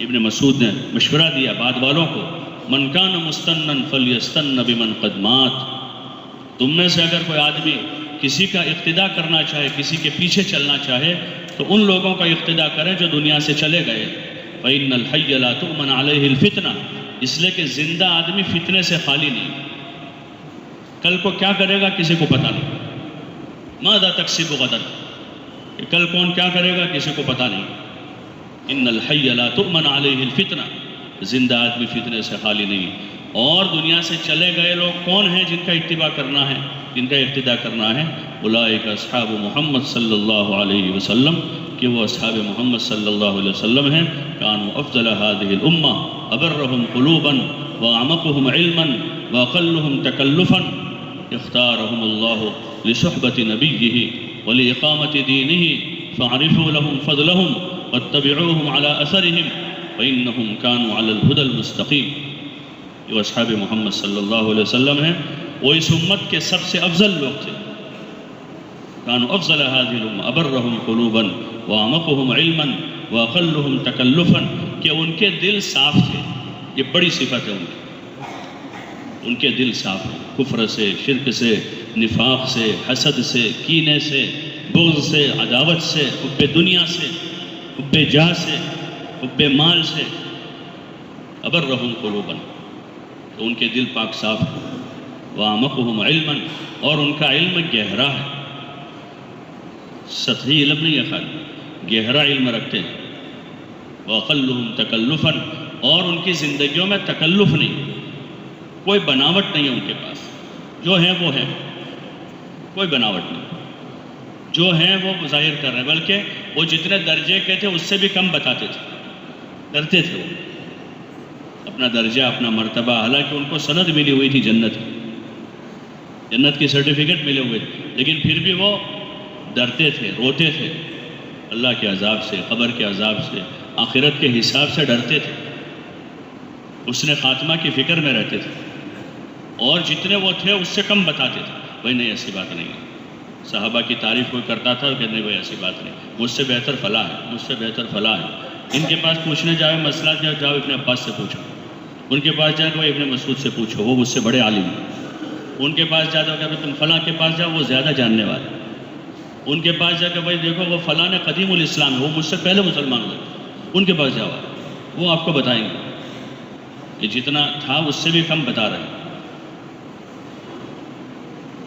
ابن مسعود نے مشورہ دیا بعد والوں کو، من کان مستنن فلیستن بمن قد مات، تم میں سے اگر کوئی آدمی کسی کا اقتداء کرنا چاہے، کسی کے پیچھے چلنا چاہے تو ان لوگوں کا اقتداء کریں جو دنیا سے چلے گئے۔ فإن الحي لا تؤمن عليه الفتنہ، اس لیے کہ زندہ آدمی فتنے سے خالی نہیں، کل کو کیا کرے گا کسی کو پتہ نہیں، ماذا تکسب غدا، کہ کل کون کیا کرے گا کسی کو پتہ نہیں۔ ان الحی لا تؤمن علیہ الفتنہ، زندہ آدمی فتنے سے خالی نہیں۔ اور دنیا سے چلے گئے لوگ کون ہیں جن کا اتباع کرنا ہے، جن کا اقتداء کرنا ہے؟ اولئک اصحاب محمد صلی اللہ علیہ وسلم، کہ وہ اصحاب محمد صلی اللہ علیہ وسلم ہیں۔ کانوا افضل هذه الامہ ابرهم قلوبا واعمقهم علما واقلهم تکلفا، اختارهم الله لصحبة نبيه ولإقامة دينه فاعرفوا لهم فضلهم واتبعوهم على أثرهم فإنهم كانوا على الهدى المستقيم۔ جو اصحاب محمد صلی اللہ علیہ وسلم ہیں وہ اس امت کے سب سے افضل لوگ تھے۔ كانوا افضل هذه الامة ابرهم قلوبا واعمقهم علما واقلهم تکلفا، کہ ان کے دل صاف تھے، یہ بڑی صفت ہے ان کے دل صاف ہیں، کفر سے، شرک سے، نفاق سے، حسد سے، کینے سے، بغض سے، عداوت سے، حب دنیا سے، حب جاہ سے، حب مال سے۔ ابرهم قلوبا، تو ان کے دل پاک صاف ہیں، واعمقهم علما، اور ان کا علم گہرا ہے، سطحی علم نہیں ہے، خالی گہرا علم رکھتے ہیں۔ واقلهم تکلفا، اور ان کی زندگیوں میں تکلف نہیں، کوئی بناوٹ نہیں ہے ان کے پاس، جو ہیں وہ ہیں، کوئی بناوٹ نہیں، جو ہیں وہ ظاہر کر رہے ہیں، بلکہ وہ جتنے درجے کے تھے اس سے بھی کم بتاتے تھے، ڈرتے تھے وہ اپنا درجہ، اپنا مرتبہ، حالانکہ ان کو سند ملی ہوئی تھی جنت کی سرٹیفکیٹ ملے ہوئے تھے، لیکن پھر بھی وہ ڈرتے تھے، روتے تھے، اللہ کے عذاب سے، قبر کے عذاب سے، آخرت کے حساب سے ڈرتے تھے، اس نے خاتمہ کی فکر میں رہتے تھے، اور جتنے وہ تھے اس سے کم بتاتے تھے۔ بھائی نہیں، ایسی بات نہیں ہے، صحابہ کی تعریف کوئی کرتا تھا کہ نہیں بھائی ایسی بات نہیں، مجھ سے بہتر فلاں ہے، مجھ سے بہتر فلاں ہے۔ ان کے پاس پوچھنے جاؤ مسئلہ جاؤ ابن عباس سے پوچھو، ان کے پاس جا کے ابن مسعود سے پوچھو، وہ مجھ سے بڑے عالم ہیں۔ ان کے پاس جا کے تم فلاں کے پاس جاؤ، وہ زیادہ جاننے والے۔ ان کے پاس جا کے بھائی دیکھو وہ فلاں قدیم الاسلام ہے، وہ مجھ سے پہلے مسلمان ہوئے، ان کے پاس جاؤ، وہ آپ کو بتائیں گے کہ جتنا تھا اس سے بھی کم بتا رہے ہیں۔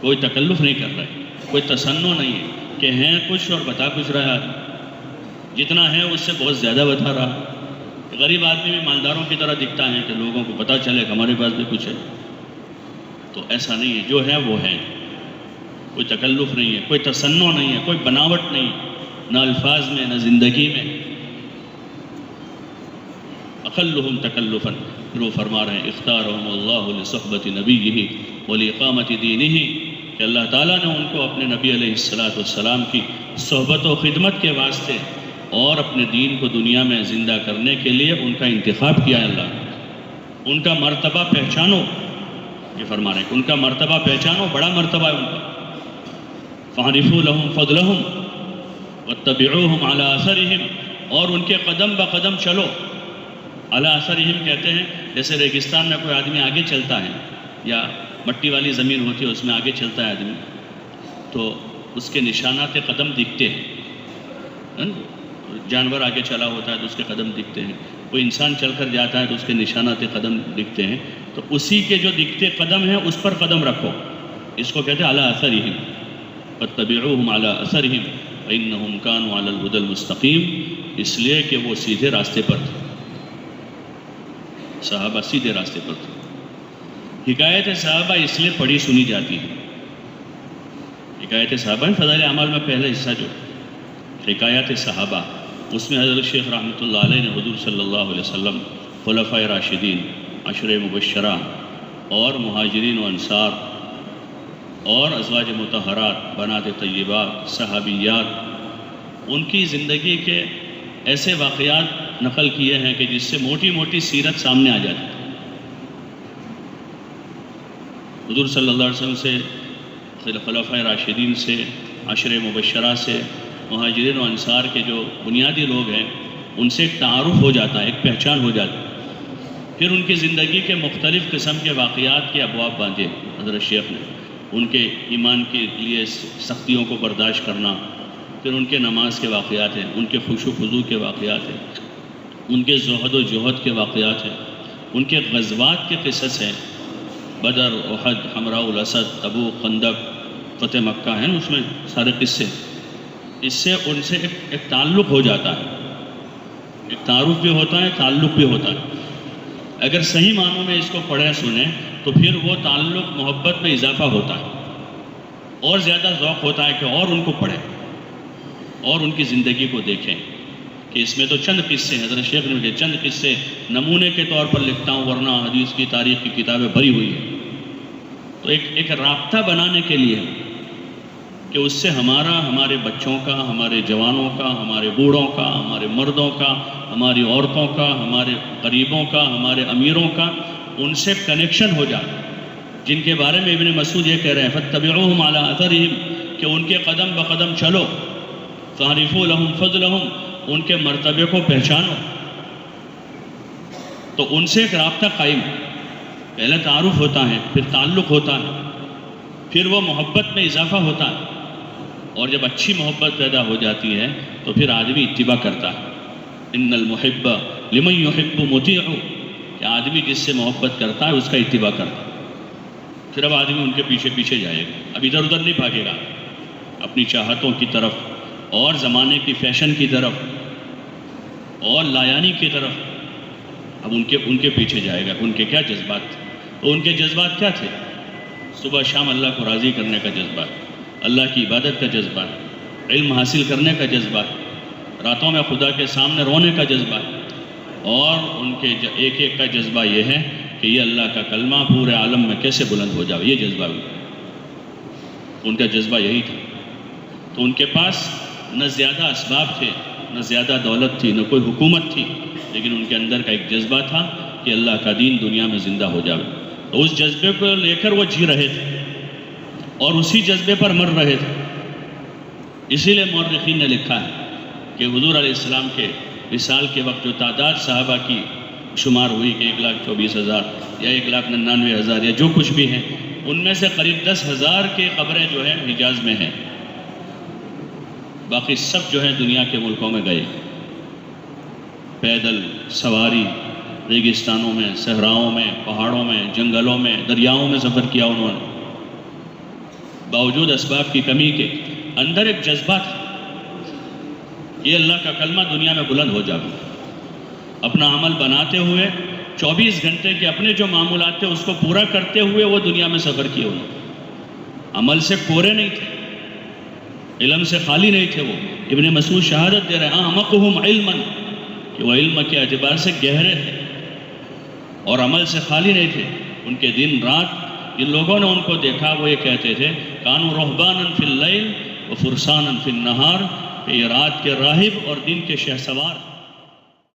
کوئی تکلف نہیں کر رہے، کوئی تصنع نہیں ہے کہ ہیں کچھ اور بتا کچھ رہا ہے، جتنا ہے اس سے بہت زیادہ بتا رہا ہے۔ غریب آدمی بھی مالداروں کی طرح دکھتا ہے کہ لوگوں کو پتہ چلے کہ ہمارے پاس بھی کچھ ہے، تو ایسا نہیں ہے، جو ہے وہ ہے، کوئی تکلف نہیں ہے، کوئی تصنع نہیں ہے، کوئی بناوٹ نہیں، نہ الفاظ میں نہ زندگی میں۔ اقلهم تکلفا، پھر وہ فرما رہے ہیں اختارهم اللہ لصحبت نبیہ ولاقامت دینہ، کہ اللہ تعالیٰ نے ان کو اپنے نبی علیہ السلام کی صحبت و خدمت کے واسطے اور اپنے دین کو دنیا میں زندہ کرنے کے لیے ان کا انتخاب کیا ہے۔ اللہ ان کا مرتبہ پہچانو، یہ فرما رہے ہیں کہ ان کا مرتبہ پہچانو، بڑا مرتبہ ہے ان کا۔ فاعرفوا لهم فضلهم واتبعوهم على اثرهم، اور ان کے قدم بقدم چلو۔ علی اثرهم کہتے ہیں جیسے ریگستان میں کوئی آدمی آگے چلتا ہے یا مٹی والی زمین ہوتی ہے اس میں آگے چلتا ہے آدمی، تو اس کے نشانات قدم دکھتے ہیں، جانور آگے چلا ہوتا ہے تو اس کے قدم دکھتے ہیں، کوئی انسان چل کر جاتا ہے تو اس کے نشانات قدم دکھتے ہیں، تو اسی کے جو دکھتے قدم ہیں اس پر قدم رکھو، اس کو کہتے ہیں علی اثرهم واتبعوهم علی اثرهم فانهم كانوا علی الهدى المستقیم، اس لیے کہ وہ سیدھے راستے پر تھے، صحابہ سیدھے راستے پر تھے۔ حکایت صحابہ اس لیے پڑھی سنی جاتی ہیں، حکایت صحابہ فضائل اعمال میں پہلا حصہ جو حکایت صحابہ، اس میں حضرت شیخ رحمۃ اللہ علیہ نے حضور صلی اللہ علیہ وسلم، خلفائے راشدین، عشرہ مبشرہ اور مہاجرین و انصار اور ازواج مطہرات، بنات طیبات، صحابیات، ان کی زندگی کے ایسے واقعات نقل کیے ہیں کہ جس سے موٹی موٹی سیرت سامنے آ جاتی ہے۔ حضور صلی اللہ علیہ وسلم سے، خلفائے راشدین سے، عشرہ مبشرہ سے، مہاجرین و انصار کے جو بنیادی لوگ ہیں ان سے ایک تعارف ہو جاتا ہے، ایک پہچان ہو جاتی ہے۔ پھر ان کی زندگی کے مختلف قسم کے واقعات کے ابواب باندھے حضرت شیخ نے، ان کے ایمان کے لیے سختیوں کو برداشت کرنا، پھر ان کے نماز کے واقعات ہیں، ان کے خشوع و خضوع کے واقعات ہیں، ان کے زہد و جہد کے واقعات ہیں، ان کے غزوات کے قصص ہیں، بدر، احد، حمراء الاسد، تبوک، خندق، فتح مکہ ہیں، اس میں سارے قصے۔ اس سے ان سے ایک تعلق ہو جاتا ہے، ایک تعارف بھی ہوتا ہے، تعلق بھی ہوتا ہے۔ اگر صحیح معنوں میں اس کو پڑھیں سنیں تو پھر وہ تعلق محبت میں اضافہ ہوتا ہے، اور زیادہ ذوق ہوتا ہے کہ اور ان کو پڑھیں اور ان کی زندگی کو دیکھیں کہ اس میں تو چند قصے ہیں۔ حضرت شیخ نے کہ چند قصے نمونے کے طور پر لکھتا ہوں، ورنہ حدیث کی تاریخ کی کتابیں بھری ہوئی ہیں۔ تو ایک رابطہ بنانے کے لیے کہ اس سے ہمارے بچوں کا، ہمارے جوانوں کا، ہمارے بوڑھوں کا، ہمارے مردوں کا، ہماری عورتوں کا، ہمارے غریبوں کا، ہمارے امیروں کا ان سے کنیکشن ہو جائے، جن کے بارے میں ابن مسعود یہ کہہ رہے ہیں فاتبعوہم علی اثرہم، کہ ان کے قدم بقدم چلو، فاعرفوا لہم فضلہم، ان کے مرتبے کو پہچانو۔ تو ان سے ایک رابطہ قائم، پہلے تعارف ہوتا ہے، پھر تعلق ہوتا ہے، پھر وہ محبت میں اضافہ ہوتا ہے، اور جب اچھی محبت پیدا ہو جاتی ہے تو پھر آدمی اتباع کرتا ہے۔ ان المحب لمن یحب مطیع، کہ آدمی جس سے محبت کرتا ہے اس کا اتباع کرتا ہے، پھر اب آدمی ان کے پیچھے پیچھے جائے گا، اب ادھر ادھر نہیں بھاگے گا اپنی چاہتوں کی طرف اور زمانے کی فیشن کی طرف اور لایانی کی طرف، اب ان کے پیچھے جائے گا۔ ان کے کیا جذبات تھے؟ تو ان کے جذبات کیا تھے؟ صبح شام اللہ کو راضی کرنے کا جذبہ، اللہ کی عبادت کا جذبہ، علم حاصل کرنے کا جذبہ، راتوں میں خدا کے سامنے رونے کا جذبہ، اور ان کے ایک ایک کا جذبہ یہ ہے کہ یہ اللہ کا کلمہ پورے عالم میں کیسے بلند ہو جائے، یہ جذبہ بھی ان کا جذبہ یہی تھا۔ تو ان کے پاس نہ زیادہ اسباب تھے، نہ زیادہ دولت تھی، نہ کوئی حکومت تھی، لیکن ان کے اندر کا ایک جذبہ تھا کہ اللہ کا دین دنیا میں زندہ ہو جائے۔ تو اس جذبے کو لے کر وہ جی رہے تھے اور اسی جذبے پر مر رہے تھے۔ اسی لیے مورخین نے لکھا ہے کہ حضور علیہ السلام کے وصال کے وقت جو تعداد صحابہ کی شمار ہوئی کہ 1,24,000 یا 1,99,000 یا جو کچھ بھی ہیں، ان میں سے قریب 10,000 کے قبریں جو ہیں حجاز میں ہیں، باقی سب جو ہیں دنیا کے ملکوں میں گئے، پیدل سواری، ریگستانوں میں، صحراؤں میں، پہاڑوں میں، جنگلوں میں، دریاؤں میں سفر کیا انہوں نے۔ باوجود اسباب کی کمی کے اندر ایک جذبہ تھا، یہ اللہ کا کلمہ دنیا میں بلند ہو جائے۔ اپنا عمل بناتے ہوئے 24 گھنٹے کے اپنے جو معمولات تھے اس کو پورا کرتے ہوئے وہ دنیا میں سفر کیے انہوں نے۔ عمل سے کورے نہیں تھے، علم سے خالی نہیں تھے۔ وہ ابن مسعود شہادت دے رہے ہیں اعمقہم علما، کہ وہ علم کے اعتبار سے گہرے تھے اور عمل سے خالی نہیں تھے۔ ان کے دن رات جن لوگوں نے ان کو دیکھا وہ یہ کہتے تھے کانوا رہبانا فی اللیل و فرسانا فی النہار، کہ یہ رات کے راہب اور دن کے شہسوار